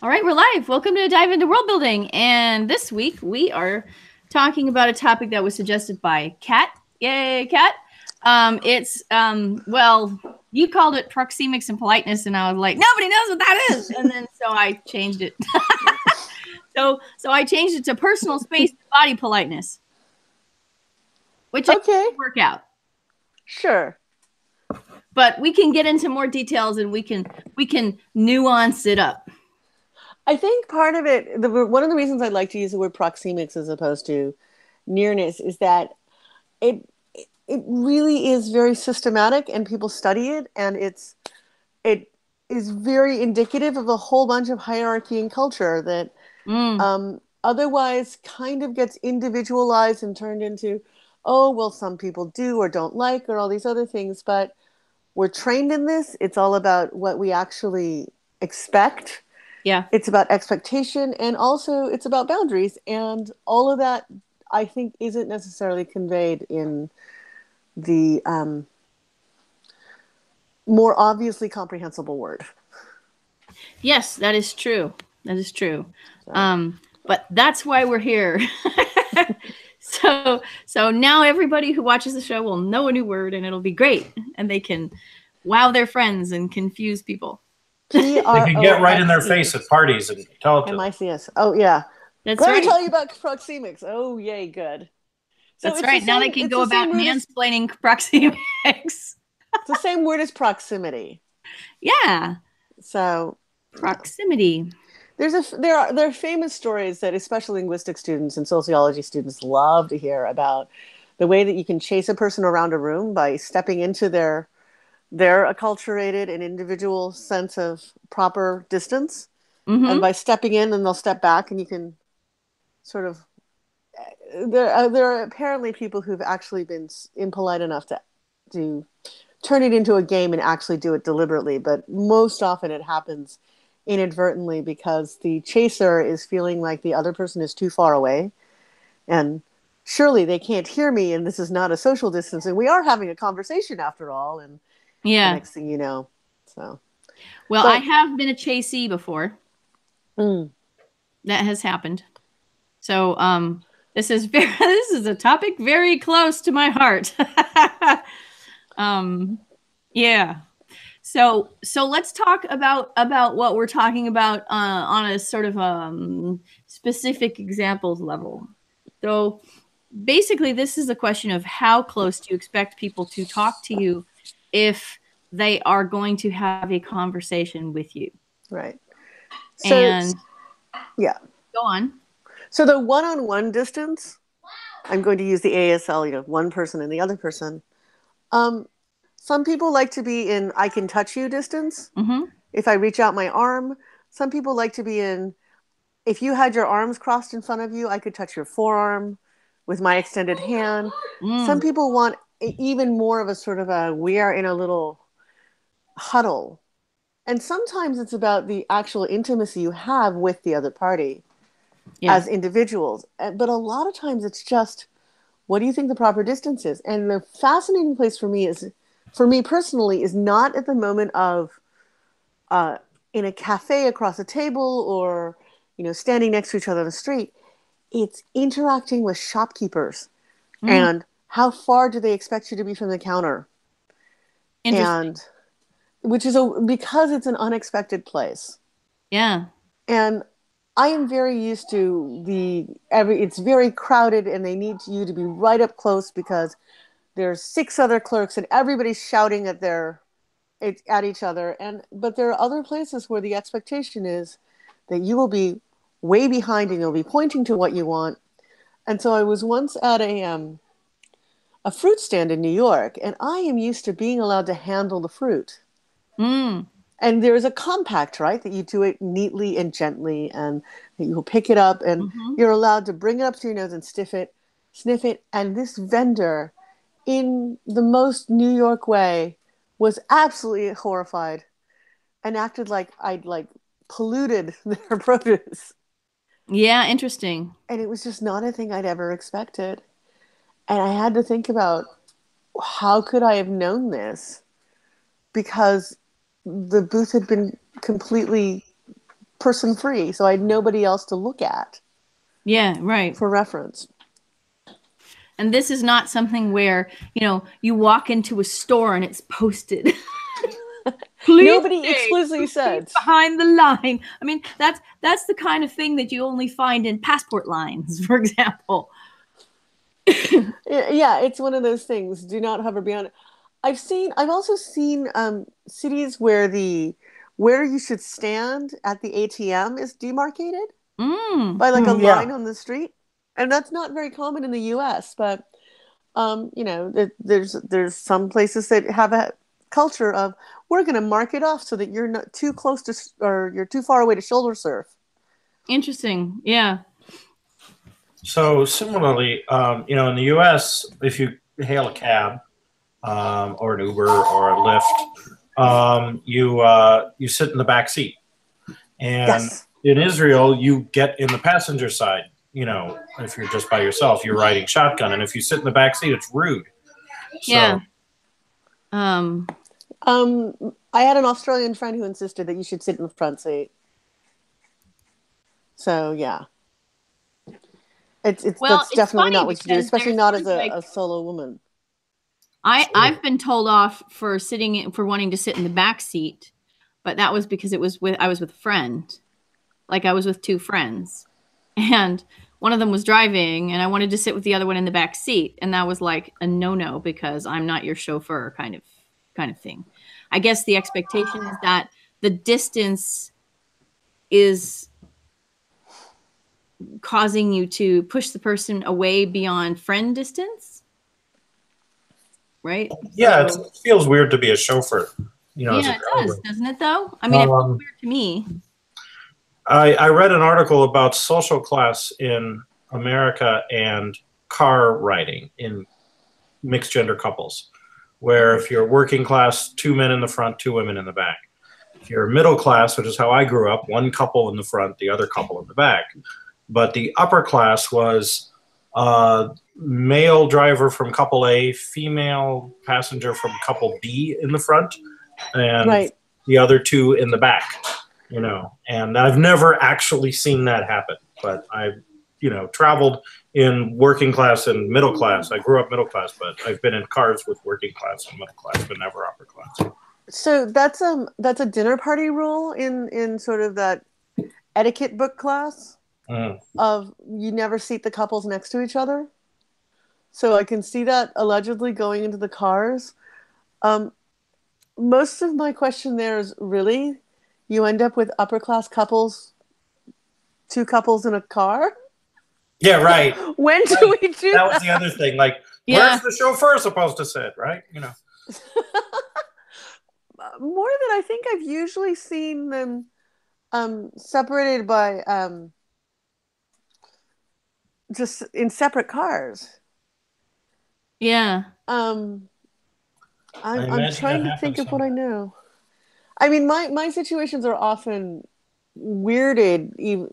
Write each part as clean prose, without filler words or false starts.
All right, we're live. Welcome to Dive into World Building. And this week we are talking about a topic that was suggested by Kat. Yay, Kat. Well, you called it proxemics and politeness, and I was like, nobody knows what that is. And then so I changed it. so I changed it to personal space and body politeness. Which I can work out. Sure. But we can get into more details and we can nuance it up. I think part of it, one of the reasons I like to use the word proxemics as opposed to nearness is that it really is very systematic and people study it, and it is very indicative of a whole bunch of hierarchy and culture that otherwise kind of gets individualized and turned into, oh, well, some people do or don't like or all these other things, but we're trained in this. It's all about what we actually expect. Yeah. It's about expectation, and also it's about boundaries, and all of that I think isn't necessarily conveyed in the more obviously comprehensible word. Yes, that is true. That is true. But that's why we're here. So now everybody who watches the show will know a new word, and it'll be great, and they can wow their friends and confuse people. They can get right in their face at parties and tell it to them. MICS. Oh, yeah. That's Let right. me tell you about proxemics. Oh, yay, good. So that's right. Now they can go about mansplaining proxemics. It's the same word as proximity. Yeah. So proximity. There are famous stories that especially linguistic students and sociology students love to hear about the way that you can chase a person around a room by stepping into their acculturated and individual sense of proper distance. Mm-hmm. And by stepping in, and they'll step back, and you can sort of... There are apparently people who've actually been impolite enough to turn it into a game and actually do it deliberately, but most often it happens inadvertently because the chaser is feeling like the other person is too far away, and surely they can't hear me, and this is not a social distance, and we are having a conversation after all, and yeah, the next thing you know. So, well, I have been a chasee before. That has happened. So, this is a topic very close to my heart. Yeah. So let's talk about what we're talking about on a sort of specific examples level. So basically, this is a question of how close do you expect people to talk to you if they are going to have a conversation with you. Right. So, and yeah. Go on. So the one-on-one distance, I'm going to use the ASL, one person and the other person. Some people like to be in I can touch you distance. Mm-hmm. If I reach out my arm. Some people like to be in, if you had your arms crossed in front of you, I could touch your forearm with my extended hand. Some people want even more of a sort of we are in a little huddle. And sometimes it's about the actual intimacy you have with the other party as individuals. But a lot of times it's just, what do you think the proper distance is? And the fascinating place for me personally, is not at the moment of in a cafe across a table or, standing next to each other on the street. It's interacting with shopkeepers and how far do they expect you to be from the counter? And which is because it's an unexpected place. Yeah. And I am very used to it's very crowded and they need you to be right up close because there's 6 other clerks and everybody's shouting at each other. But there are other places where the expectation is that you will be way behind and you'll be pointing to what you want. And so I was once at a fruit stand in New York, and I am used to being allowed to handle the fruit. And there's a compact, right, that you do it neatly and gently, and that you will pick it up, and you're allowed to bring it up to your nose and sniff it. And this vendor, in the most New York way, was absolutely horrified and acted like I'd polluted their produce. Yeah, interesting. And it was just not a thing I'd ever expected. And I had to think about, how could I have known this? Because the booth had been completely person free, so I had nobody else to look at. Yeah, right. For reference. And this is not something where, you walk into a store and it's posted. Nobody explicitly said behind the line. I mean, that's the kind of thing that you only find in passport lines, for example. Yeah, it's one of those things. Do not hover beyond it. I've also seen cities where where you should stand at the ATM is demarcated by like a line on the street, and that's not very common in the U.S. But there's some places that have a culture of, we're going to mark it off so that you're not too close to, or you're too far away to shoulder surf. Interesting. Yeah. So similarly, in the U.S., if you hail a cab or an Uber or a Lyft, you sit in the back seat, and in Israel, you get in the passenger side. If you're just by yourself, you're riding shotgun, and if you sit in the back seat, it's rude. So, yeah. I had an Australian friend who insisted that you should sit in the front seat. So yeah, that's definitely not what you do, especially not as a solo woman. I've been told off for wanting to sit in the back seat, but that was because I was with a friend. Like, I was with two friends, and one of them was driving, and I wanted to sit with the other one in the back seat, and that was like a no-no because I'm not your chauffeur, kind of thing. I guess the expectation is that the distance is causing you to push the person away beyond friend distance, right? Yeah, it feels weird to be a chauffeur. Yeah, it does, doesn't it, though? I mean, it feels weird to me. I read an article about social class in America and car riding in mixed gender couples, where if you're working class, 2 men in the front, 2 women in the back. If you're middle class, which is how I grew up, 1 couple in the front, the other couple in the back. But the upper class was male driver from couple A, female passenger from couple B in the front, and the other 2 in the back. And I've never actually seen that happen, but I've, traveled in working class and middle class. I grew up middle class, but I've been in cars with working class and middle class, but never upper class. So that's a dinner party rule in sort of that etiquette book class of you never seat the couples next to each other. So I can see that allegedly going into the cars. Most of my question there is, really, you end up with upper class couples, 2 couples in a car? Yeah, right. When do we do that? That was the other thing. Like, where's the chauffeur supposed to sit, right? More than I think I've usually seen them separated by just in separate cars. Yeah. I'm trying to think of what I know. I mean, my situations are often weirded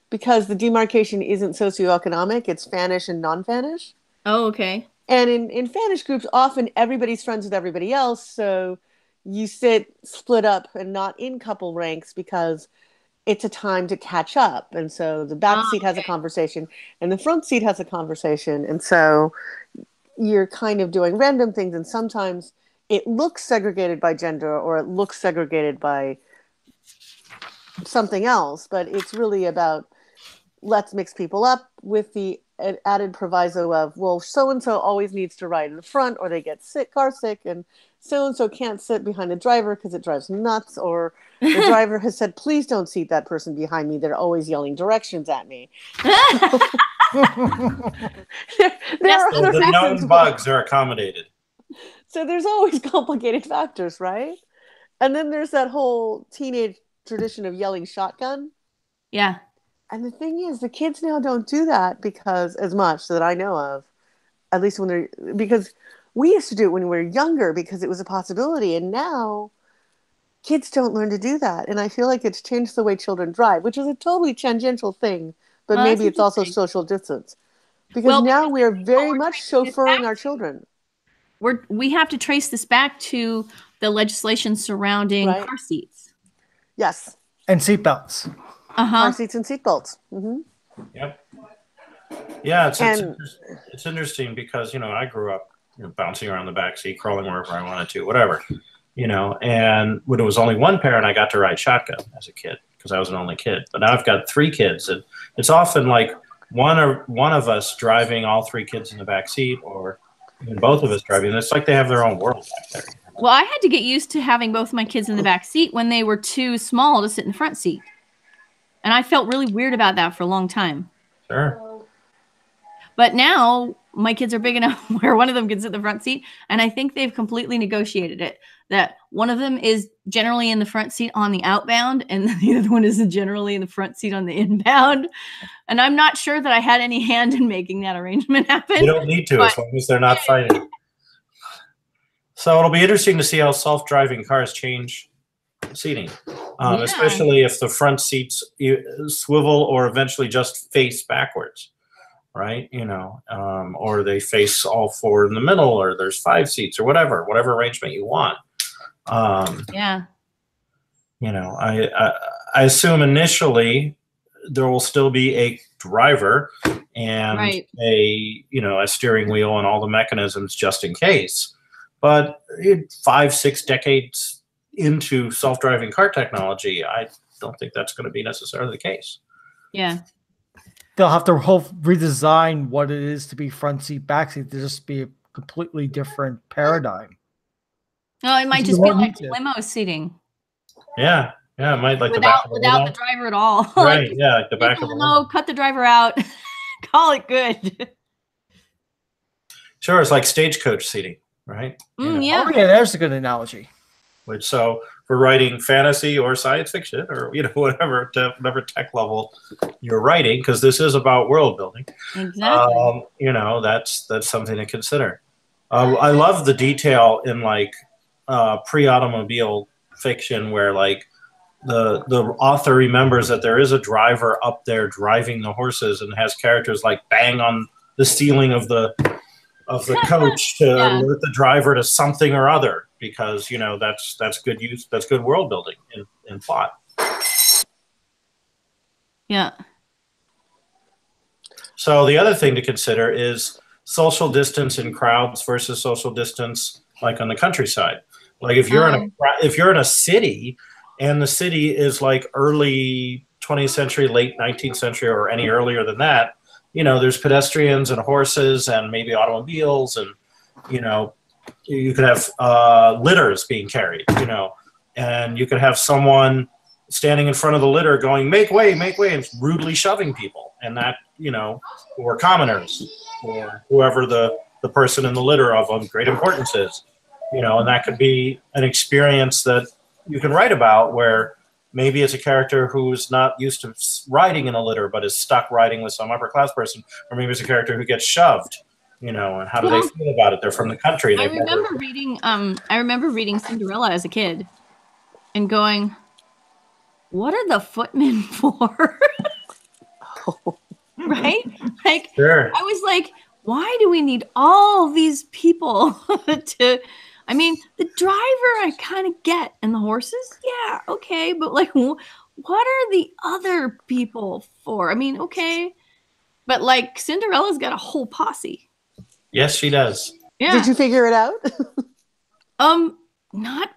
because the demarcation isn't socioeconomic. It's Fanish and non-Fanish. Oh, okay. And in Fanish groups, often everybody's friends with everybody else. So you sit split up and not in couple ranks because it's a time to catch up. And so the back seat has a conversation and the front seat has a conversation. And so you're kind of doing random things. And sometimes it looks segregated by gender or it looks segregated by something else. But it's really about, let's mix people up with the added proviso of, well, so-and-so always needs to ride in the front or they get car sick, and so-and-so can't sit behind the driver because it drives them nuts, or the driver has said, please don't seat that person behind me. They're always yelling directions at me. There are so the known bugs are accommodated. So there's always complicated factors, right? And then there's that whole teenage tradition of yelling shotgun. Yeah. And the thing is, the kids now don't do that because, as much that I know of, at least because we used to do it when we were younger because it was a possibility. And now kids don't learn to do that. And I feel like it's changed the way children drive, which is a totally tangential thing, but maybe it's also social distance. Because now we are very much chauffeuring our children. We have to trace this back to the legislation surrounding car seats. Yes. And seatbelts. Car seats and seatbelts. Yep. Yeah, it's interesting because, I grew up bouncing around the back seat, crawling wherever I wanted to, whatever, and when it was only one parent, I got to ride shotgun as a kid because I was an only kid. But now I've got 3 kids, and it's often like one of us driving all 3 kids in the back seat, or even both of us driving. It's like they have their own world back there. Well, I had to get used to having both my kids in the back seat when they were too small to sit in the front seat. And I felt really weird about that for a long time. Sure. But now my kids are big enough where one of them can sit in the front seat. And I think they've completely negotiated it. That one of them is generally in the front seat on the outbound, and the other one is generally in the front seat on the inbound. And I'm not sure that I had any hand in making that arrangement happen. You don't need to, as long as they're not fighting. So it'll be interesting to see how self-driving cars change seating, especially if the front seats swivel or eventually just face backwards, right? Or they face all 4 in the middle, or there's 5 seats, or whatever arrangement you want. I assume initially there will still be a driver and a steering wheel and all the mechanisms just in case. But 5-6 decades into self-driving car technology, I don't think that's going to be necessarily the case. Yeah. They'll have to redesign what it is to be front seat, back seat to just be a completely different paradigm. No, it might just be like limo seating. Yeah. Yeah, it might, like without the driver at all. Right, like the back of the limo. Cut the driver out. Call it good. Sure, it's like stagecoach seating. Right? Yeah. Oh, yeah, there's a good analogy. So for writing fantasy or science fiction or whatever tech level you're writing, because this is about world building. Exactly. That's something to consider. I love the detail in like pre-automobile fiction where like the author remembers that there is a driver up there driving the horses and has characters like bang on the ceiling of the coach to alert the driver to something or other, because that's good use, that's good world building in plot. Yeah. So the other thing to consider is social distance in crowds versus social distance like on the countryside. Like if you're in a city, and the city is like early 20th century, late 19th century, or any earlier than that, there's pedestrians and horses and maybe automobiles, and, you could have litters being carried, and you could have someone standing in front of the litter going, make way, and rudely shoving people. And that, or commoners, or whoever the person in the litter of great importance is, and that could be an experience that you can write about where maybe it's a character who's not used to riding in a litter, but is stuck riding with some upper class person. Or maybe it's a character who gets shoved, and how do they feel about it? They're from the country. I remember reading Cinderella as a kid and going, what are the footmen for? Right? Like, sure. I was like, why do we need all these people I mean, the driver I kind of get, and the horses, yeah, okay, but like, what are the other people for? I mean, okay, but like, Cinderella's got a whole posse. Yes, she does. Yeah. Did you figure it out? Not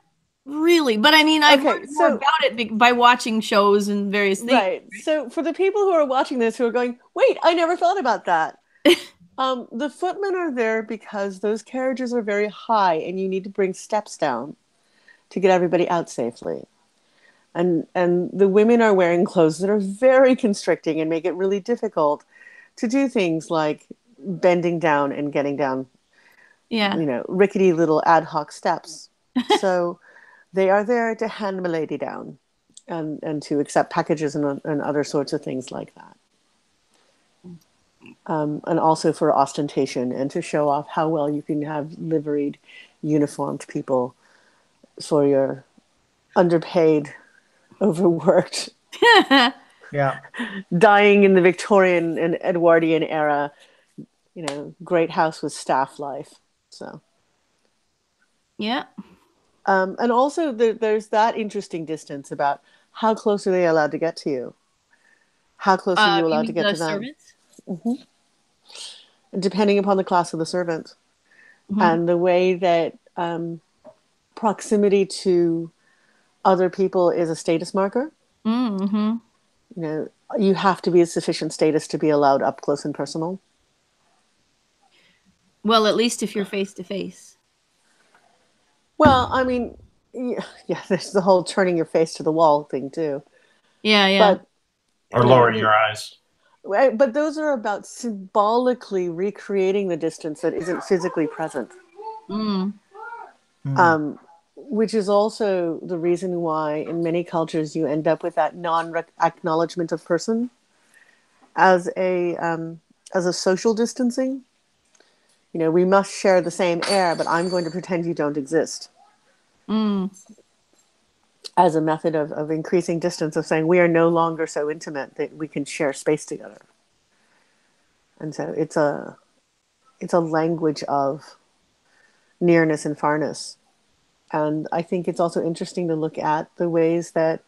really, but I mean, I've heard more about it by watching shows and various things. Right. So for the people who are watching this who are going, wait, I never thought about that. The footmen are there because those carriages are very high and you need to bring steps down to get everybody out safely. And the women are wearing clothes that are very constricting and make it really difficult to do things like bending down and getting down, rickety little ad hoc steps. So they are there to hand milady down and to accept packages and other sorts of things like that. And also for ostentation and to show off how well you can have liveried, uniformed people for your underpaid, overworked, dying in the Victorian and Edwardian era, great house with staff life. So, yeah. And also there's that interesting distance about how close are they allowed to get to you? How close are you allowed to get to them? Servants? Depending upon the class of the servant. And the way that proximity to other people is a status marker. You know, you have to be a sufficient status to be allowed up close and personal. Well, at least if you're face to face. Well, I mean, yeah, there's the whole turning your face to the wall thing too. Yeah. Or lowering your eyes. But those are about symbolically recreating the distance that isn't physically present. Which is also the reason why in many cultures you end up with that non-acknowledgement of person as a social distancing. You know, we must share the same air, but I'm going to pretend you don't exist. As a method of increasing distance, of saying we are no longer so intimate that we can share space together. And so it's a language of nearness and farness. And I think it's also interesting to look at the ways that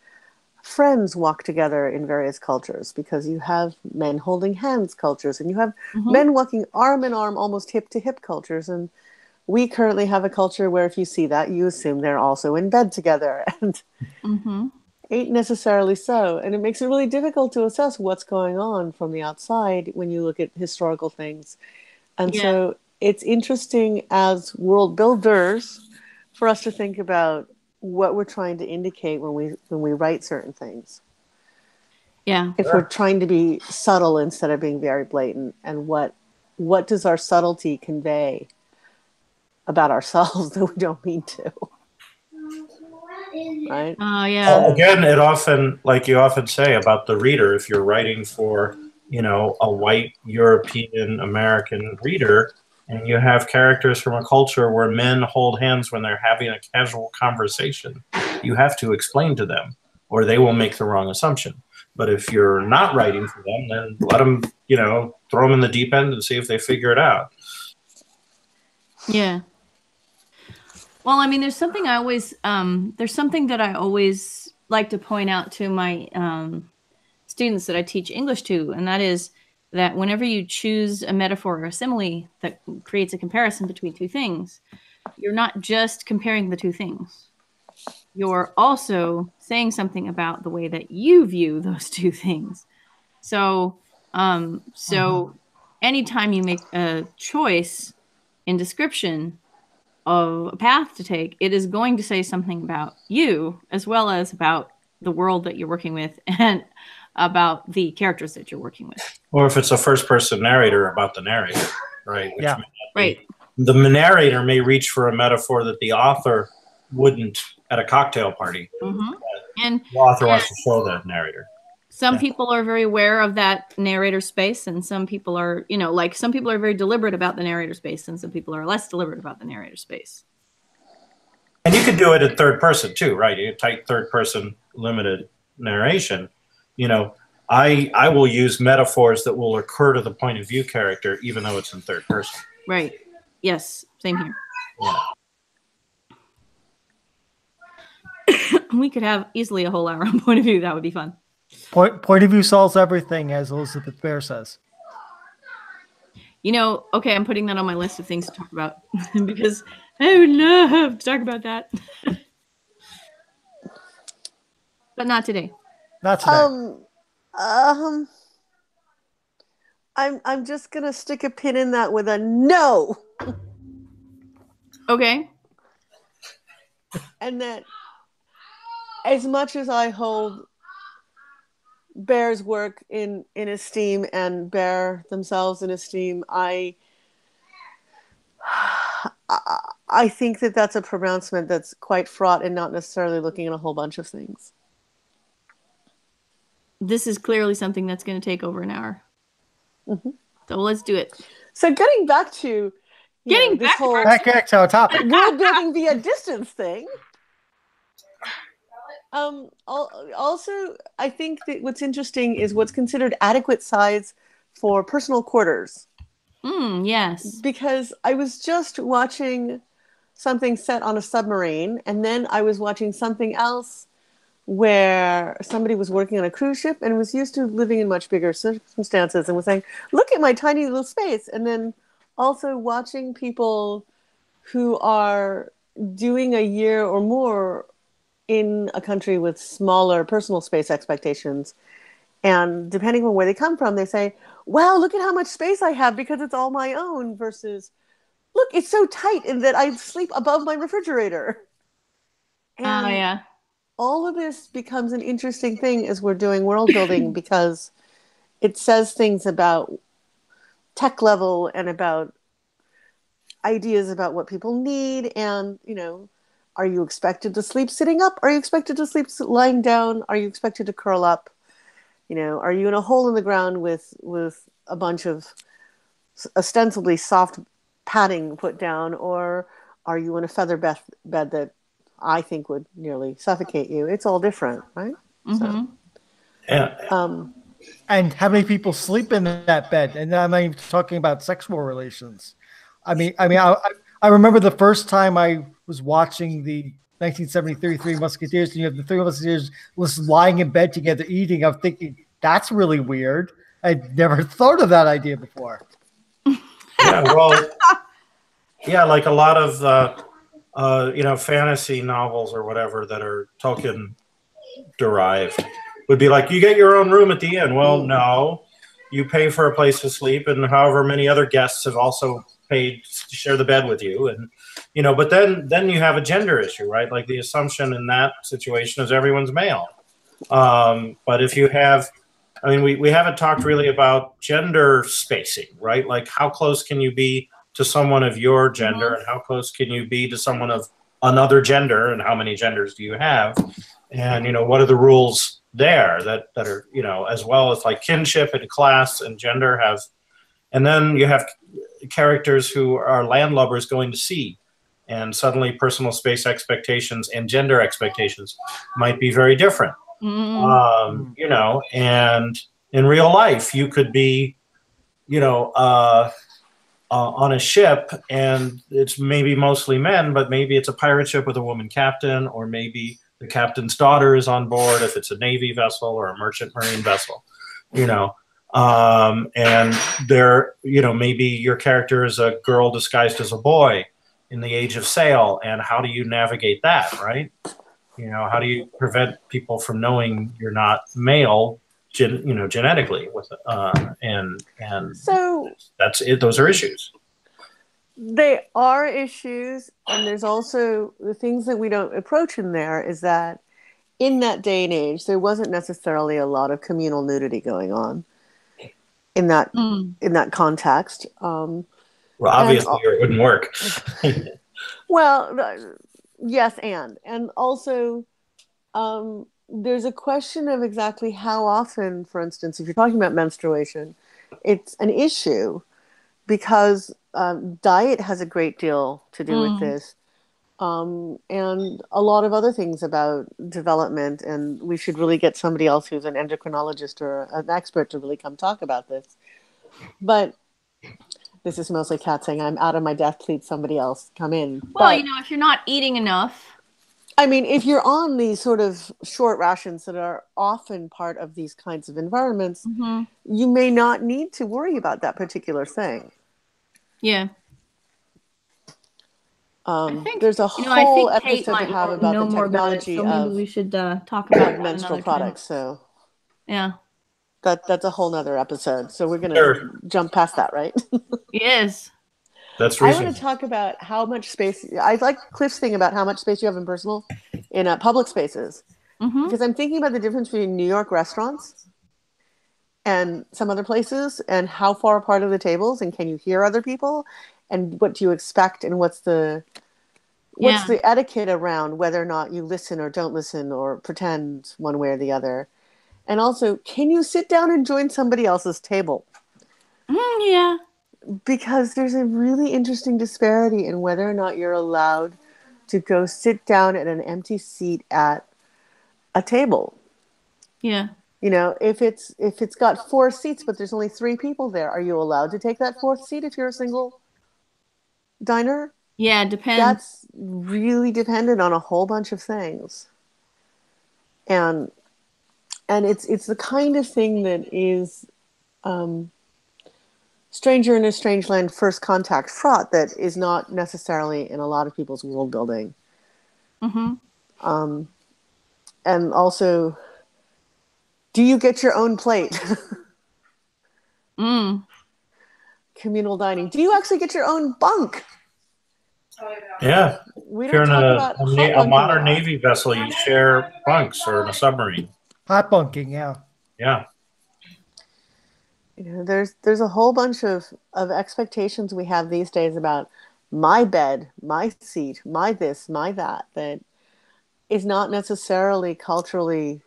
friends walk together in various cultures, because you have men holding hands cultures, and you have men walking arm in arm, almost hip to hip cultures. And we currently have a culture where if you see that, you assume they're also in bed together, and ain't necessarily so. And it makes it really difficult to assess what's going on from the outside when you look at historical things. And so it's interesting as world builders for us to think about what we're trying to indicate when we write certain things. Yeah. If we're trying to be subtle instead of being very blatant, and what does our subtlety convey about ourselves that we don't mean to? Right? Oh, yeah. Again, it often, like you often say about the reader, if you're writing for, you know, a white European American reader, and you have characters from a culture where men hold hands when they're having a casual conversation, you have to explain to them, or they will make the wrong assumption. But if you're not writing for them, then let them, you know, throw them in the deep end and see if they figure it out. Yeah. Well, I mean, there's something that I always like to point out to my students that I teach English to, and that is that whenever you choose a metaphor or a simile that creates a comparison between two things, you're not just comparing the two things. You're also saying something about the way that you view those two things. So, anytime you make a choice in description of a path to take, it is going to say something about you as well as about the world that you're working with and about the characters that you're working with. Or if it's a first-person narrator, about the narrator, right? Which right. The narrator may reach for a metaphor that the author wouldn't at a cocktail party. And the author wants to show that narrator. Some people are very aware of that narrator space, and some people are, you know, like some people are very deliberate about the narrator space, and some people are less deliberate about the narrator space. And you could do it in third person too, right? You type third person limited narration. You know, I will use metaphors that will occur to the point of view character, even though it's in third person. Right. Yes. Same here. Yeah. We could have easily a whole hour on point of view. That would be fun. Point of view solves everything, as Elizabeth Bear says. You know, okay, I'm putting that on my list of things to talk about because I would love to talk about that. But not today. Not today. I'm just gonna stick a pin in that with a no. Okay. And that as much as I hold Bear's work in esteem and Bear themselves in esteem, I think that that's a pronouncement that's quite fraught and not necessarily looking at a whole bunch of things. This is clearly something that's going to take over an hour. So let's do it. So getting back to this whole back to our topic, world building via distance thing. Also, I think that what's interesting is what's considered adequate size for personal quarters. Yes. Because I was just watching something set on a submarine, and then I was watching something else where somebody was working on a cruise ship and was used to living in much bigger circumstances and was saying, look at my tiny little space. And then also watching people who are doing a year or more in a country with smaller personal space expectations. And depending on where they come from, they say, wow, look at how much space I have because it's all my own, versus, look, it's so tight in that I sleep above my refrigerator. And yeah. all of this becomes an interesting thing as we're doing world building because it says things about tech level and about ideas about what people need. And, you know, are you expected to sleep sitting up? Are you expected to sleep lying down? Are you expected to curl up? You know, are you in a hole in the ground with a bunch of ostensibly soft padding put down, or are you in a feather bed that I think would nearly suffocate you? It's all different, right? Mm-hmm. So, Yeah. And how many people sleep in that bed? And I'm not even talking about sexual relations. I remember the first time I was watching the 1973 Three Musketeers, and you have the Three Musketeers was lying in bed together eating. I'm thinking that's really weird. I'd never thought of that idea before. Yeah, well, yeah, like a lot of fantasy novels or whatever that are Tolkien derived would be like, you get your own room at the inn. Well, no, you pay for a place to sleep, and however many other guests have also paid to share the bed with you, and but then you have a gender issue, right? Like the assumption in that situation is everyone's male. But if you have, I mean, we haven't talked really about gender spacing, right? Like how close can you be to someone of your gender, and how close can you be to someone of another gender, and how many genders do you have? And what are the rules there that are as well as like kinship and class and gender have. And then you have characters who are landlubbers going to sea, and suddenly personal space expectations and gender expectations might be very different. And in real life you could be on a ship, and it's maybe mostly men, but maybe it's a pirate ship with a woman captain, or maybe the captain's daughter is on board if it's a Navy vessel or a merchant marine vessel, and there, maybe your character is a girl disguised as a boy in the age of sail, and how do you navigate that, right? How do you prevent people from knowing you're not male, genetically with and so that's it. Those are issues. They are issues, and there's also the things that we don't approach in there is that in that day and age, there wasn't necessarily a lot of communal nudity going on in that context. Well, obviously, or it wouldn't work. Well, yes, and also there's a question of exactly how often, for instance, if you're talking about menstruation, it's an issue because diet has a great deal to do with this, and a lot of other things about development. And we should really get somebody else who's an endocrinologist or an expert to really come talk about this. But this is mostly Kat saying, I'm out of my depth, please somebody else come in. Well, but, if you're not eating enough. I mean, if you're on these sort of short rations that are often part of these kinds of environments, you may not need to worry about that particular thing. Yeah. There's a whole episode to have about the technology so maybe we should talk about menstrual products. So yeah, that's a whole nother episode. So we're gonna jump past that, right? Yes. That's reasonable. I want to talk about how much space. I like Cliff's thing about how much space you have in personal, in public spaces, because I'm thinking about the difference between New York restaurants and some other places, and how far apart are the tables, and can you hear other people, and what do you expect, and what's the etiquette around whether or not you listen or don't listen or pretend one way or the other, and also can you sit down and join somebody else's table? Yeah. Because there's a really interesting disparity in whether or not you're allowed to go sit down at an empty seat at a table. Yeah. If it's got 4 seats, but there's only 3 people there, are you allowed to take that 4th seat if you're a single diner? Yeah, it depends. That's really dependent on a whole bunch of things. and it's the kind of thing that is stranger in a strange land, first contact fraught, that is not necessarily in a lot of people's world building. And also, do you get your own plate? Communal dining. Do you actually get your own bunk? Yeah. We If you're don't in talk about a modern Navy vessel, you share bunks, or in a submarine. Hot bunking, yeah. Yeah. You know, there's a whole bunch of expectations we have these days about my bed, my seat, my this, my that is not necessarily culturally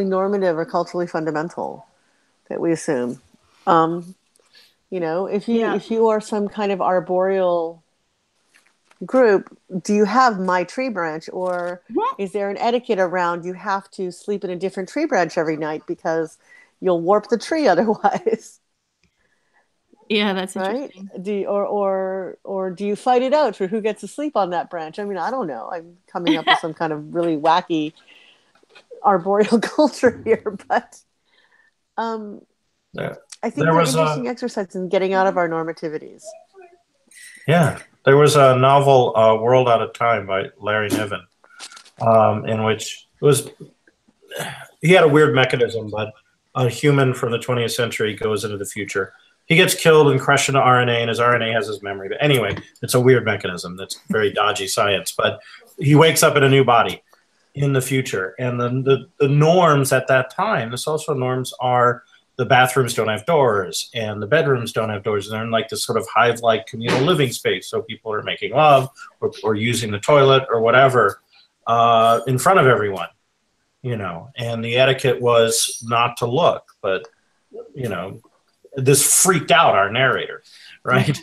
normative or culturally fundamental that we assume. You know, if you are some kind of arboreal group, do you have my tree branch, or is there an etiquette around you have to sleep in a different tree branch every night because you'll warp the tree otherwise? Yeah, that's interesting. Right? Or do you fight it out for who gets to sleep on that branch? I mean, I don't know. I'm coming up with some kind of really wacky arboreal culture here, but I think there's interesting exercise in getting out of our normativities. Yeah. There was a novel, World Out of Time, by Larry Niven, in which he had a weird mechanism, but a human from the 20th century goes into the future. He gets killed and crushed into RNA, and his RNA has his memory. But anyway, it's a weird mechanism. That's very dodgy science. But he wakes up in a new body in the future. And the norms at that time, the social norms, are the bathrooms don't have doors and the bedrooms don't have doors. And they're in like this sort of hive-like communal living space. So people are making love or using the toilet or whatever in front of everyone, you know. And the etiquette was not to look, but, you know, this freaked out our narrator, right?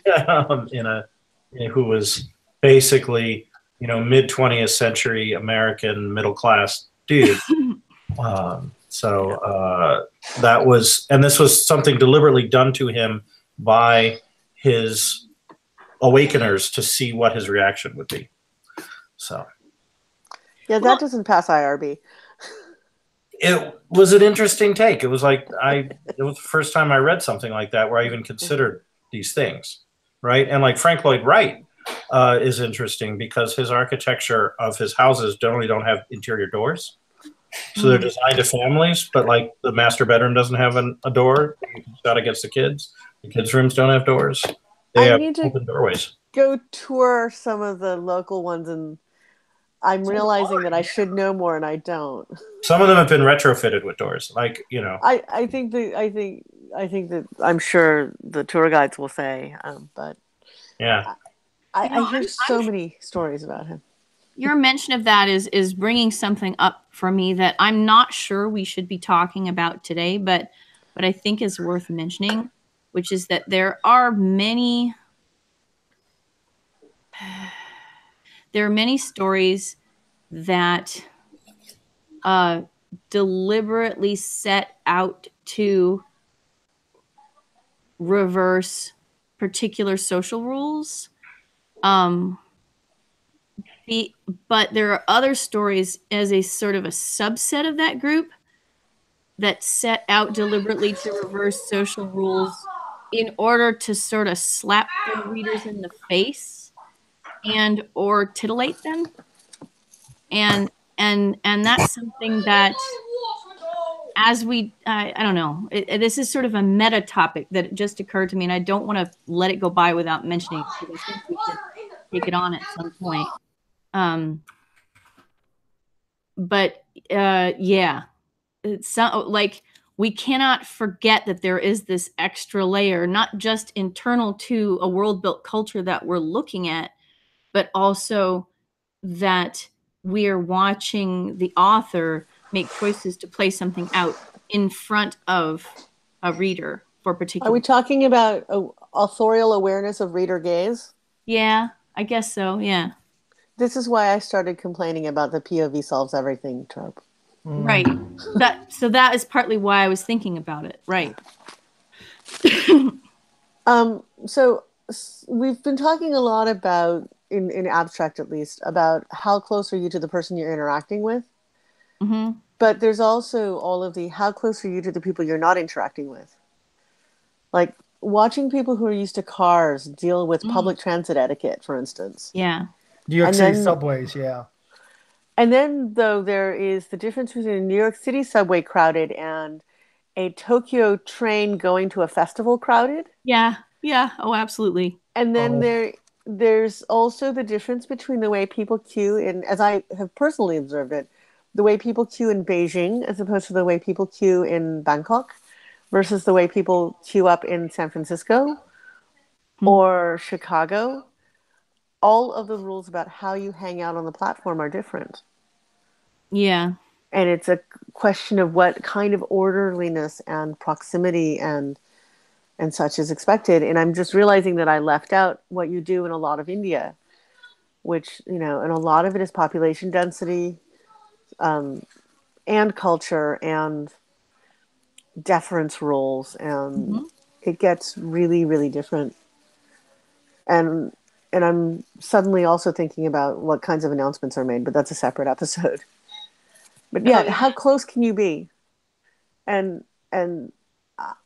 Who was basically, you know, mid 20th century American middle class dude. That was, and this was something deliberately done to him by his awakeners to see what his reaction would be. So, yeah, that doesn't pass IRB. It was an interesting take. It was like it was the first time I read something like that where I even considered these things, right? And like Frank Lloyd Wright is interesting because his architecture of his houses generally don't have interior doors. So they're designed to families, but like the master bedroom doesn't have a door. You can shut against the kids. The kids' rooms don't have doors. They have open doorways. Go tour some of the local ones, and I'm realizing that I should know more, and I don't. Some of them have been retrofitted with doors, like, you know. I think that I'm sure the tour guides will say, but yeah, I hear so many stories about him. Your mention of that is bringing something up for me that I'm not sure we should be talking about today, but I think is worth mentioning, which is that there are many stories that deliberately set out to reverse particular social rules. But there are other stories as a sort of a subset of that group that set out deliberately to reverse social rules in order to sort of slap their readers in the face and or titillate them. And that's something that, as we, I don't know, this is sort of a meta topic that just occurred to me, and I don't want to let it go by without mentioning it, because I think we should take it on at some point. Yeah, it's like, we cannot forget that there is this extra layer, not just internal to a world-built culture that we're looking at, but also that we are watching the author make choices to play something out in front of a reader for particular. Are we talking about authorial awareness of reader gaze? Yeah, I guess so. Yeah. This is why I started complaining about the POV solves everything trope. Right. So that is partly why I was thinking about it. Right. So we've been talking a lot about in abstract at least, about how close are you to the person you're interacting with. Mm-hmm. But there's also all of the how close are you to the people you're not interacting with. Like watching people who are used to cars deal with public transit etiquette, for instance. Yeah. New York And City then- subways, yeah. And then, though, there is the difference between a New York City subway crowded and a Tokyo train going to a festival crowded. Yeah. Yeah. Oh, absolutely. And then Oh. there's also the difference between the way people queue in, as I have personally observed it, the way people queue in Beijing as opposed to the way people queue in Bangkok versus the way people queue up in San Francisco or Chicago. All of the rules about how you hang out on the platform are different. Yeah. And it's a question of what kind of orderliness and proximity and such is expected. And I'm just realizing that I left out what you do in a lot of India, which, and a lot of it is population density, and culture and deference rules. And it gets really, really different. And I'm suddenly also thinking about what kinds of announcements are made, but that's a separate episode. But yeah, how close can you be? And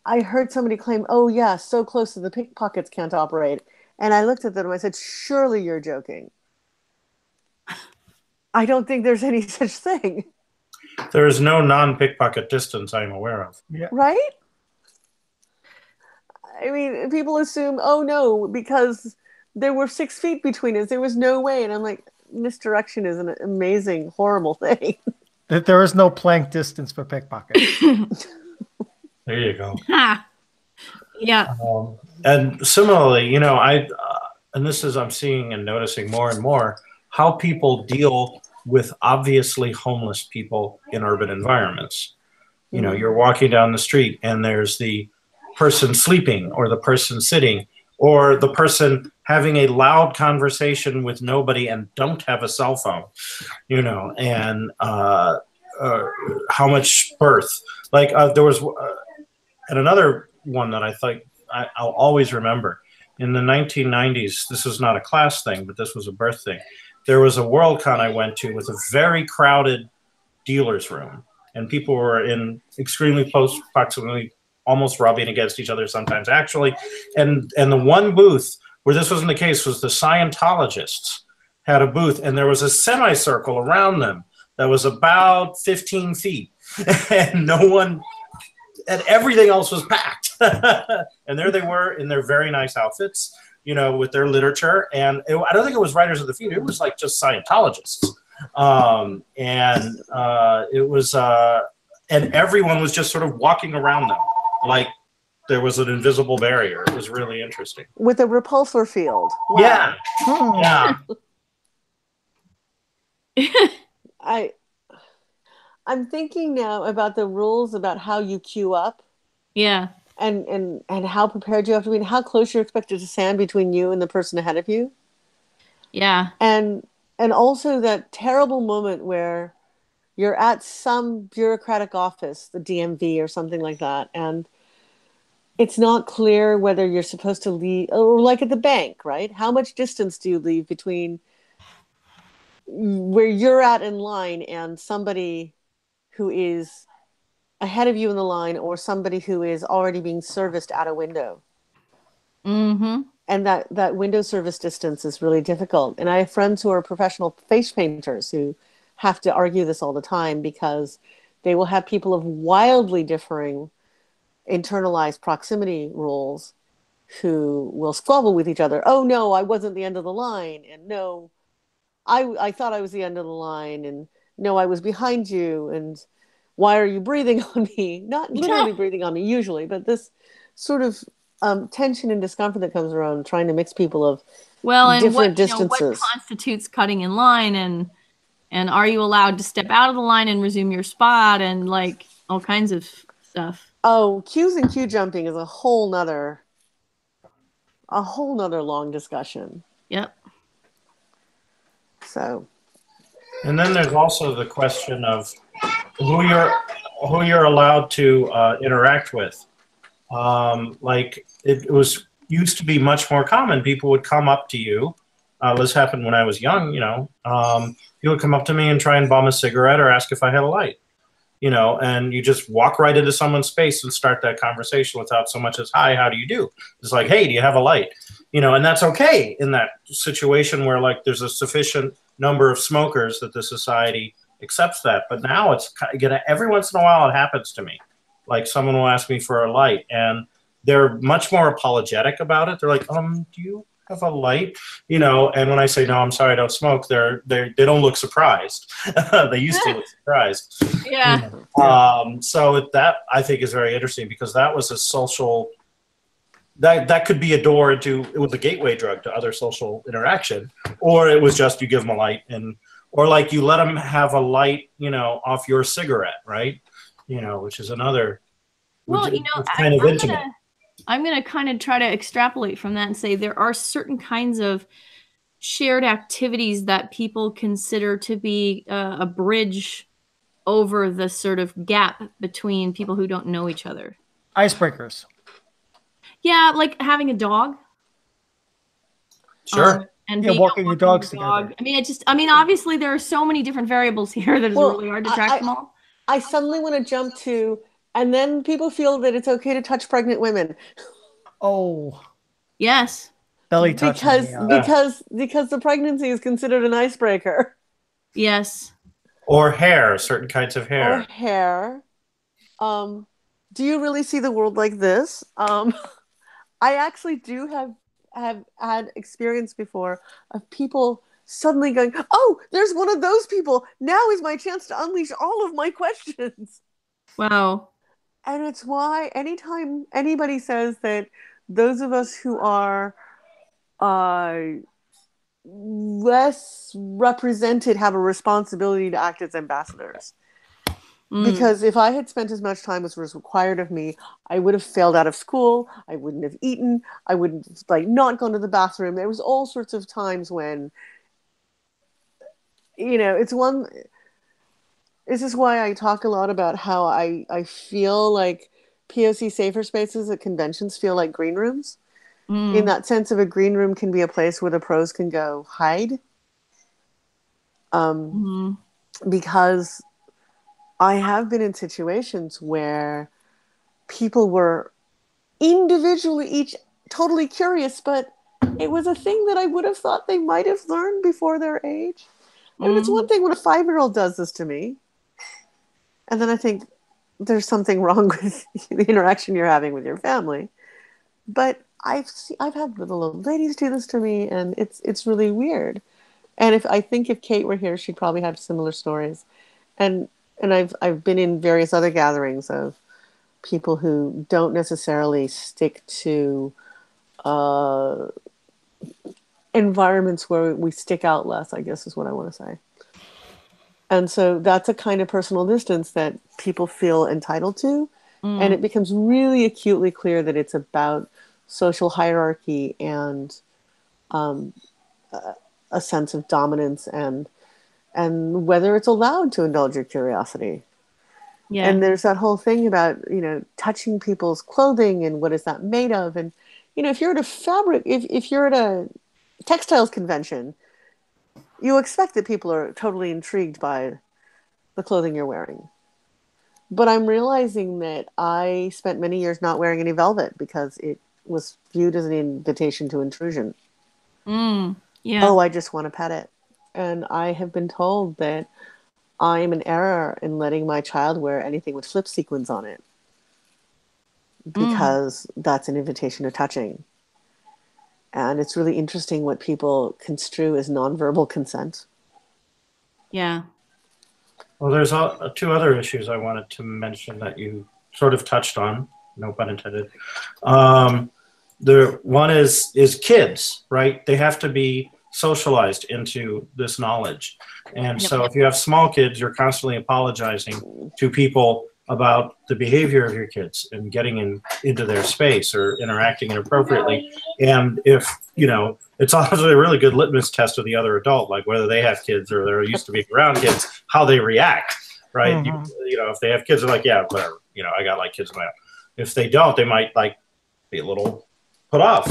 I heard somebody claim, oh yeah, so close that the pickpockets can't operate. And I looked at them and I said, surely you're joking. I don't think there's any such thing. There is no non-pickpocket distance I'm aware of. Yeah. Right? I mean, people assume, oh no, because there were 6 feet between us, there was no way. And I'm like, misdirection is an amazing, horrible thing. That there is no plank distance for pickpockets. There you go. Ha. Yeah. And similarly, and this is I'm seeing and noticing more and more how people deal with obviously homeless people in urban environments. You're walking down the street and there's the person sleeping or the person sitting or the person having a loud conversation with nobody and don't have a cell phone, and how much birth. Like there was, and another one that I think I'll always remember. In the 1990s, this was not a class thing, but this was a birth thing. There was a WorldCon I went to with a very crowded dealer's room, and people were in extremely close proximity, almost rubbing against each other sometimes, actually. And the one booth where this wasn't the case was the Scientologists had a booth, and there was a semicircle around them that was about 15 feet, and no one, and everything else was packed. And there they were in their very nice outfits, with their literature. And I don't think it was Writers of the Future. It was like just Scientologists. It was, and everyone was just sort of walking around them like there was an invisible barrier. It was really interesting. With a repulsor field. Wow. Yeah. Yeah. I'm thinking now about the rules about how you queue up. Yeah. And how prepared you have to be and how close you're expected to stand between you and the person ahead of you. Yeah. And also that terrible moment where you're at some bureaucratic office, the DMV or something like that, and it's not clear whether you're supposed to leave, or like at the bank, right? How much distance do you leave between where you're at in line and somebody who is ahead of you in the line or somebody who is already being serviced at a window? Mm-hmm. And that window service distance is really difficult. And I have friends who are professional face painters who have to argue this all the time because they will have people of wildly differing internalized proximity rules who will squabble with each other. Oh no, I wasn't the end of the line. And no, I thought I was the end of the line. And no, I was behind you. And why are you breathing on me? Not literally breathing on me usually, but this sort of tension and discomfort that comes around trying to mix people of different distances. What constitutes cutting in line, and are you allowed to step out of the line and resume your spot, and like all kinds of stuff. Oh, queues and queue jumping is a whole nother long discussion. Yep. So. And then there's also the question of who you're allowed to interact with. Like it was used to be much more common. People would come up to you this happened when I was young, he would come up to me and try and bum a cigarette or ask if I had a light, and you just walk right into someone's space and start that conversation without so much as, hi, how do you do? It's like, hey, do you have a light? And that's okay in that situation where like there's a sufficient number of smokers that the society accepts that. But now it's every once in a while it happens to me. Like someone will ask me for a light and they're much more apologetic about it. They're like, do you have a light? And when I say, no, I'm sorry, I don't smoke, they don't look surprised. They used to look surprised. Yeah. So that I think is very interesting because that was a social, that could be a door into, it was a gateway drug to other social interaction, or it was just you give them a light or like you let them have a light, off your cigarette, right? Which is another, well, kind of intimate. I'm going to kind of try to extrapolate from that and say there are certain kinds of shared activities that people consider to be a bridge over the sort of gap between people who don't know each other. Icebreakers. Yeah, like having a dog. Sure. And walking your dogs together. I mean, obviously there are so many different variables here that it's really hard to track them all. I suddenly want to jump to, and then people feel that it's okay to touch pregnant women. Oh. Yes. Belly touching. Because the pregnancy is considered an icebreaker. Yes. Or hair, certain kinds of hair. Or hair. Do you really see the world like this? I actually do have had experience before of people suddenly going, oh, there's one of those people. Now is my chance to unleash all of my questions. Wow. And it's why anytime anybody says that those of us who are less represented have a responsibility to act as ambassadors. Because if I had spent as much time as was required of me, I would have failed out of school. I wouldn't have eaten. I wouldn't not gone to the bathroom. There was all sorts of times when, this is why I talk a lot about how I feel like POC safer spaces at conventions feel like green rooms. In that sense of a green room can be a place where the pros can go hide. Because I have been in situations where people were individually each totally curious, but it was a thing that I would have thought they might have learned before their age. And it's one thing when a 5-year-old does this to me, and then I think there's something wrong with the interaction you're having with your family. But I've had little old ladies do this to me, and it's really weird. And if Kate were here, she'd probably have similar stories. And I've been in various other gatherings of people who don't necessarily stick to environments where we stick out less, I guess is what I want to say. And so that's a kind of personal distance that people feel entitled to. And it becomes really acutely clear that it's about social hierarchy and a sense of dominance and whether it's allowed to indulge your curiosity. Yeah. And there's that whole thing about, touching people's clothing and what is that made of? And, if you're at if you're at a textiles convention, you expect that people are totally intrigued by the clothing you're wearing. But I'm realizing that I spent many years not wearing any velvet because it was viewed as an invitation to intrusion. Yeah. Oh, I just want to pet it. And I have been told that I'm in error in letting my child wear anything with flip sequins on it. Because that's an invitation to touching. And it's really interesting what people construe as nonverbal consent. Yeah. Well, there's two other issues I wanted to mention that you sort of touched on, no pun intended. The one is kids, right? They have to be socialized into this knowledge. And so if you have small kids, you're constantly apologizing to people about the behavior of your kids and getting into their space or interacting inappropriately. And if, it's also a really good litmus test of the other adult, like whether they have kids or they're used to being around kids, how they react, right? If they have kids, they're like, yeah, whatever, I got kids in my own. If they don't, they might be a little put off.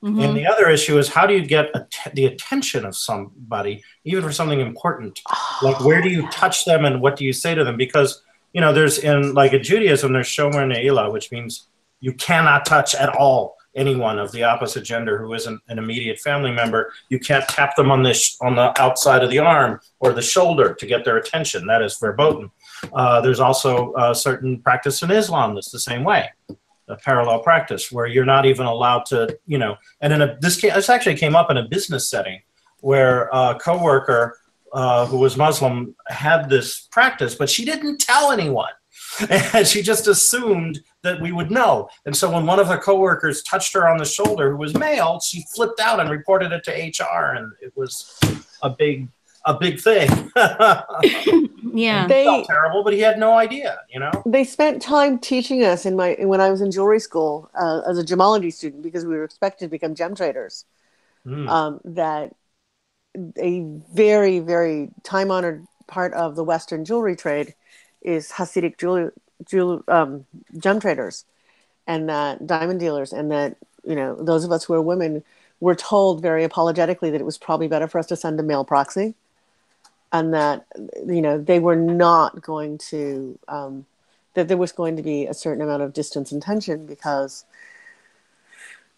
And the other issue is, how do you get the attention of somebody, even for something important? Like, where do you touch them and what do you say to them? Because, you know, there's in Judaism, there's shomer ne'ilah, which means you cannot touch at all anyone of the opposite gender who isn't an immediate family member. You can't tap them on the outside of the arm or the shoulder to get their attention. That is verboten. There's also a certain practice in Islam that's the same way. A parallel practice where you're not even allowed to, you know, and this actually came up in a business setting where a coworker who was Muslim had this practice, but she didn't tell anyone. And she just assumed that we would know. And so when one of her coworkers touched her on the shoulder, who was male, she flipped out and reported it to HR, and it was a big thing. Yeah, he felt terrible, but he had no idea. You know, they spent time teaching us when I was in jewelry school as a gemology student, because we were expected to become gem traders. That a very, very time-honored part of the Western jewelry trade is Hasidic gem traders, and that diamond dealers, and that, you know, those of us who are women were told very apologetically that it was probably better for us to send a male proxy, and that, you know, they were not going to that there was going to be a certain amount of distance and tension, because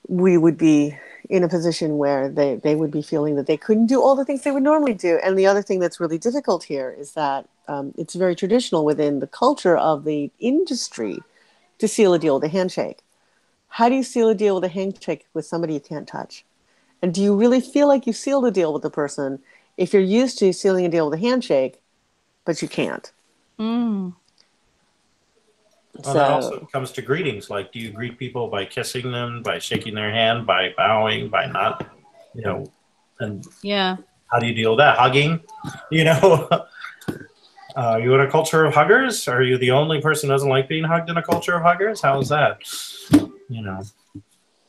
we would be in a position where they would be feeling that they couldn't do all the things they would normally do. And the other thing that's really difficult here is that it's very traditional within the culture of the industry to seal a deal with a handshake. How do you seal a deal with a handshake with somebody you can't touch? And do you really feel like you sealed a deal with the person if you're used to sealing a deal with a handshake, but you can't? Well, that also comes to greetings. Like, do you greet people by kissing them, by shaking their hand, by bowing, by not, you know, and how do you deal with that? Hugging, you know? Are you in a culture of huggers? Are you the only person who doesn't like being hugged in a culture of huggers? How is that? You know?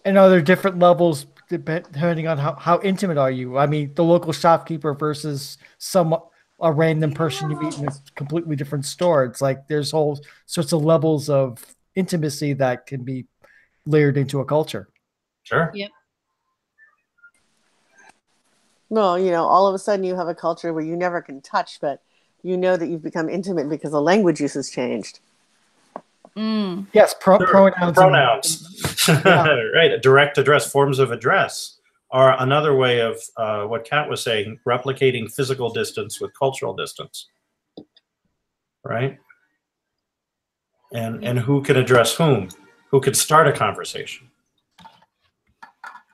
And are there different levels depending on how intimate are you? I mean, the local shopkeeper versus a random person you meet in a completely different store. It's like there's whole sorts of levels of intimacy that can be layered into a culture. Sure. Yep. Well, you know, all of a sudden you have a culture where you never can touch, but you know that you've become intimate because the language use has changed. Yes, pronouns. Right. Direct address, forms of address are another way of what Kat was saying, replicating physical distance with cultural distance. Right? And who can address whom? Who can start a conversation?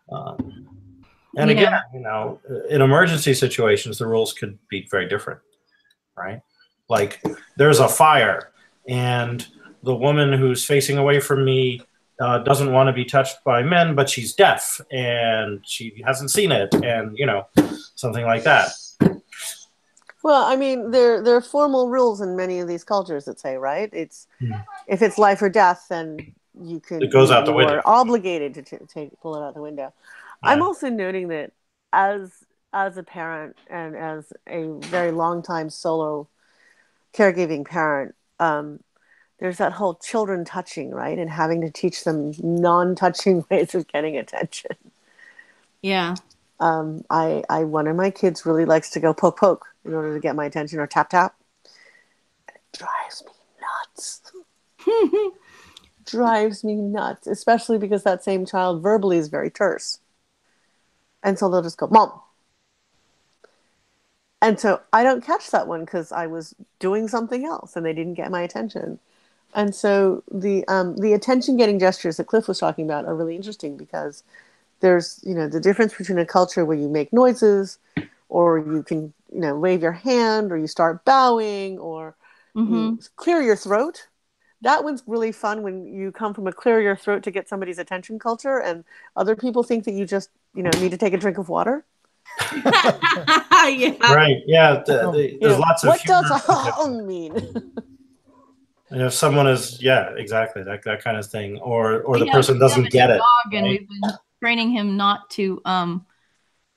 And again, you know, in emergency situations, the rules could be very different. Right? Like, there's a fire, and the woman who's facing away from me doesn't want to be touched by men, but she's deaf and she hasn't seen it, and, you know, something like that. Well, I mean, there are formal rules in many of these cultures that say, right, it's if it's life or death, then you can. It goes out the window. You're obligated to pull it out the window. Yeah. I'm also noting that as a parent and as a very long time solo caregiving parent, there's that whole children touching, right? And having to teach them non-touching ways of getting attention. Yeah. One of my kids really likes to go poke poke in order to get my attention, or tap tap. It drives me nuts. Drives me nuts, especially because that same child verbally is very terse. And so they'll just go, Mom. And so I don't catch that one because I was doing something else and they didn't get my attention. And so the attention-getting gestures that Cliff was talking about are really interesting, because there's, you know, the difference between a culture where you make noises, or you can, you know, wave your hand, or you start bowing, or you clear your throat. That one's really fun when you come from a clear your throat to get somebody's attention culture, and other people think that you just, you know, need to take a drink of water. Yeah. Right. Yeah. There's lots of. What does mean? And if someone is, exactly, that kind of thing, or the person doesn't get it. Dog, and we've been training him not to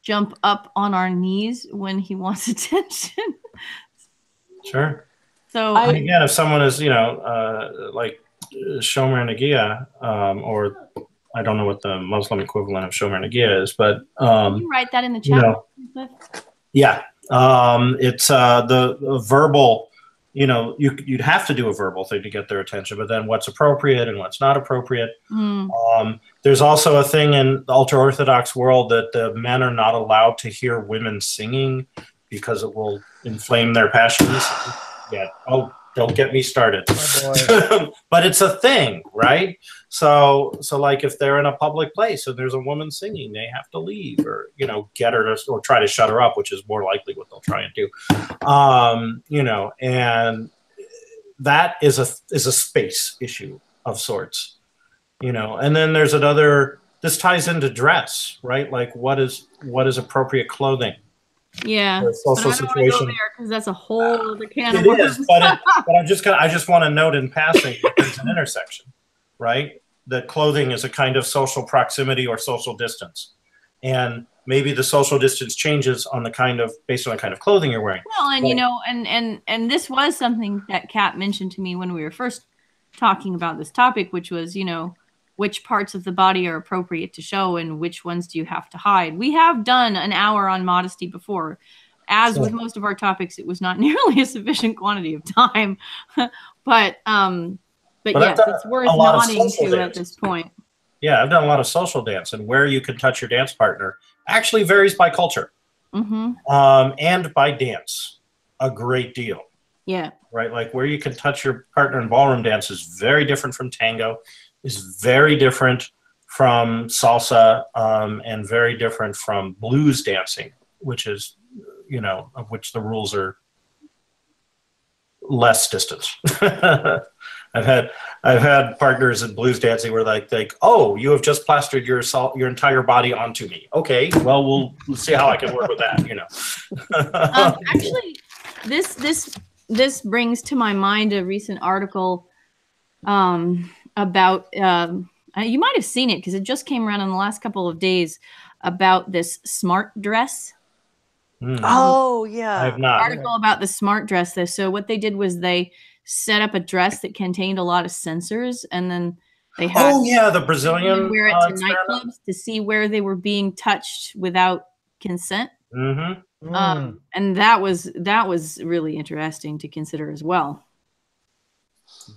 jump up on our knees when he wants attention. Sure. So again, if someone is, you know, like Shomer Nagia, or I don't know what the Muslim equivalent of shomer nagia is, but Can you write that in the chat? Yeah, it's the verbal. You'd have to do a verbal thing to get their attention, but then what's appropriate and what's not appropriate. There's also a thing in the ultra-Orthodox world that the men are not allowed to hear women singing because it will inflame their passions. Yeah. Oh, don't get me started. Oh, but it's a thing, right? So like if they're in a public place and there's a woman singing, they have to leave or, get her to, or try to shut her up, which is more likely what they'll try and do. And that is a space issue of sorts, and then there's this ties into dress, right? Like what is appropriate clothing? Yeah, social situation, because that's a whole other can of worms. Is, but I just want to note in passing that there's an intersection, right? That clothing is a kind of social proximity or social distance, and maybe the social distance changes based on the kind of clothing you're wearing. Well, and and this was something that Kat mentioned to me when we were first talking about this topic, which was which parts of the body are appropriate to show and which ones do you have to hide. We have done an hour on modesty before. As with most of our topics, it was not nearly a sufficient quantity of time. but yes, it's worth nodding to at this point. Yeah, I've done a lot of social dance, and where you can touch your dance partner actually varies by culture and by dance a great deal. Yeah. Right, like where you can touch your partner in ballroom dance is very different from tango, is very different from salsa, and very different from blues dancing, which is, of which the rules are less distance. I've had partners in blues dancing where like, oh, you have just plastered your entire body onto me. Okay, well, we'll see how I can work with that. Actually, this brings to my mind a recent article about you might have seen it because it just came around in the last couple of days about this smart dress. Oh yeah, I have not. Article about the smart dress. So what they did was they set up a dress that contained a lot of sensors, and then they had the Brazilian wear it to nightclubs to see where they were being touched without consent. And that was really interesting to consider as well.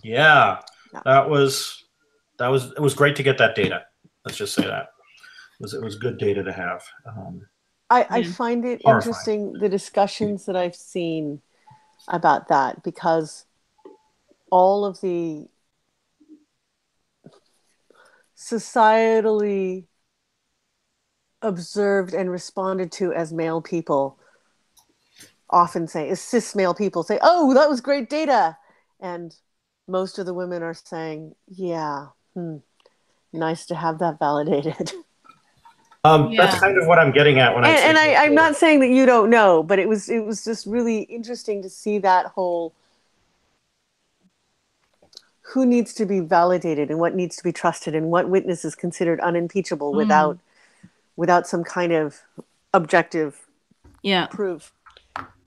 Yeah, it was great to get that data. Let's just say that it was good data to have. I find it interesting, the discussions that I've seen about that, because all of the societally observed and responded to as male people often say, as cis male people say, oh, that was great data. And most of the women are saying, yeah, nice to have that validated. That's kind of what I'm getting at when I'm not saying that you don't know, but it was just really interesting to see that whole who needs to be validated and what needs to be trusted and what witness is considered unimpeachable without some kind of objective proof,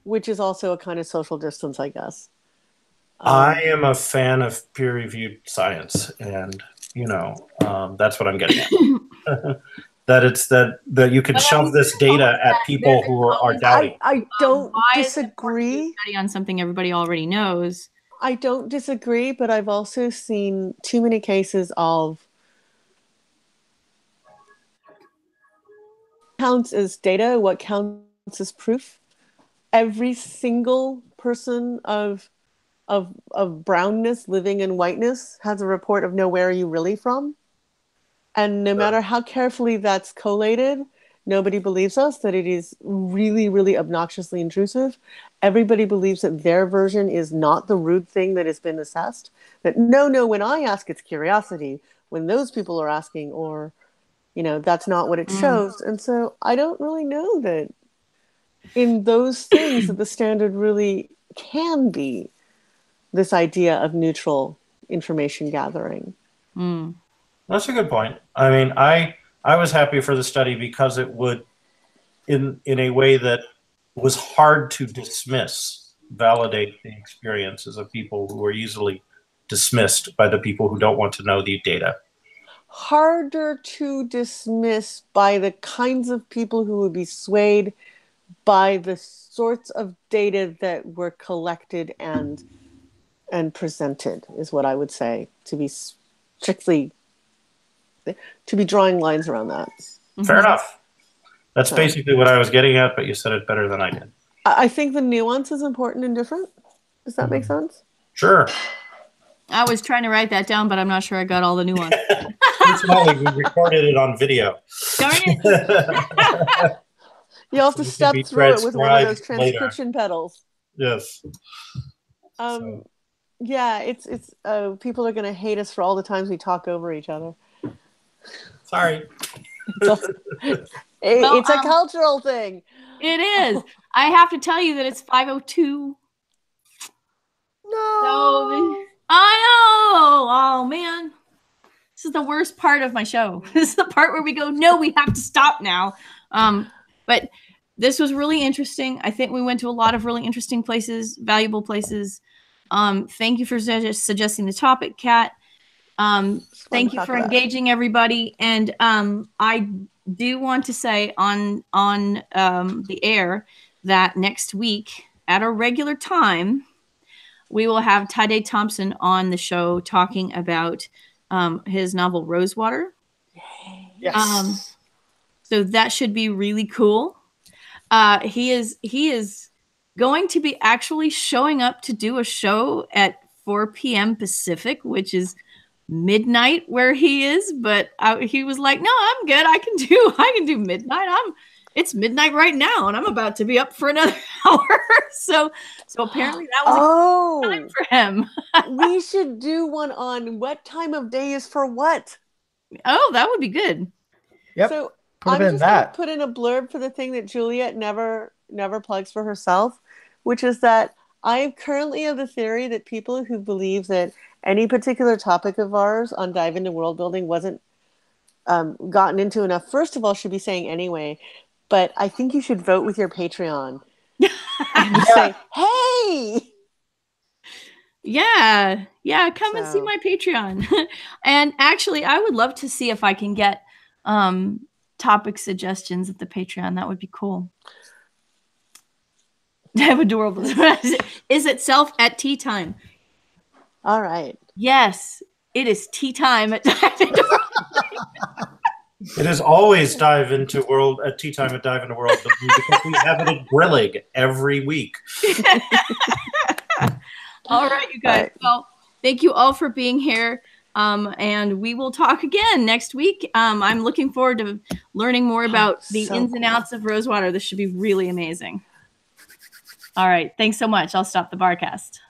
which is also a kind of social distance, I guess. I am a fan of peer-reviewed science, and that's what I'm getting at. that you can shove this data at people who are doubting. I don't disagree. Study on something everybody already knows. I don't disagree, but I've also seen too many cases of counts as data, what counts as proof. Every single person of brownness living in whiteness has a report of where are you really from. And no matter how carefully that's collated, nobody believes us that it is really, really obnoxiously intrusive. Everybody believes that their version is not the rude thing that has been assessed. That no, when I ask, it's curiosity. When those people are asking, or, that's not what it shows. And so I don't really know that in those things that the standard really can be this idea of neutral information gathering. That's a good point. I mean, I was happy for the study because it would, in a way that was hard to dismiss, validate the experiences of people who are easily dismissed by the people who don't want to know the data. harder to dismiss by the kinds of people who would be swayed by the sorts of data that were collected and presented, is what I would say, to be strictly, to be drawing lines around that. Fair enough. That's basically what I was getting at, but you said it better than I did. I think the nuance is important and different. Does that make sense? Sure. I was trying to write that down, but I'm not sure I got all the nuance. Molly, we recorded it on video. Darn it. You'll have to step through it with one of those transcription pedals. Yes. Yeah, it's people are going to hate us for all the times we talk over each other. Sorry. It's a cultural thing. It is. I have to tell you that it's 5:02. No. So, I know. Oh, man. This is the worst part of my show. This is the part where we go, no, we have to stop now. But this was really interesting. I think we went to a lot of really interesting places, valuable places. Thank you for suggesting the topic, Kat. Thank you for engaging everybody. And I do want to say on the air that next week at a regular time, we will have Tade Thompson on the show talking about his novel Rosewater. Yes. So that should be really cool. He is going to be actually showing up to do a show at 4 p.m. Pacific, which is midnight where he is. But he was like, "No, I'm good. I can do midnight. It's midnight right now, and I'm about to be up for another hour." So apparently that was a good time for him. We should do one on what time of day is for what. Oh, that would be good. Yep. So I'm just going to put in a blurb for the thing that Juliet never plugs for herself, which is that I am currently of the theory that people who believe that any particular topic of ours on Dive Into World Building wasn't gotten into enough, first of all, should be saying anyway, but I think you should vote with your Patreon. And say, hey! Yeah, come and see my Patreon. And actually, I would love to see if I can get topic suggestions at the Patreon. That would be cool. Dive Into World Building is itself at tea time. All right. Yes, it is tea time at Dive Into World Building. It is always tea time at Dive Into World Building because we have it at Grillig every week. All right, you guys. Well, thank you all for being here. And we will talk again next week. I'm looking forward to learning more about the ins and outs of Rosewater. This should be really amazing. All right. Thanks so much. I'll stop the barcast.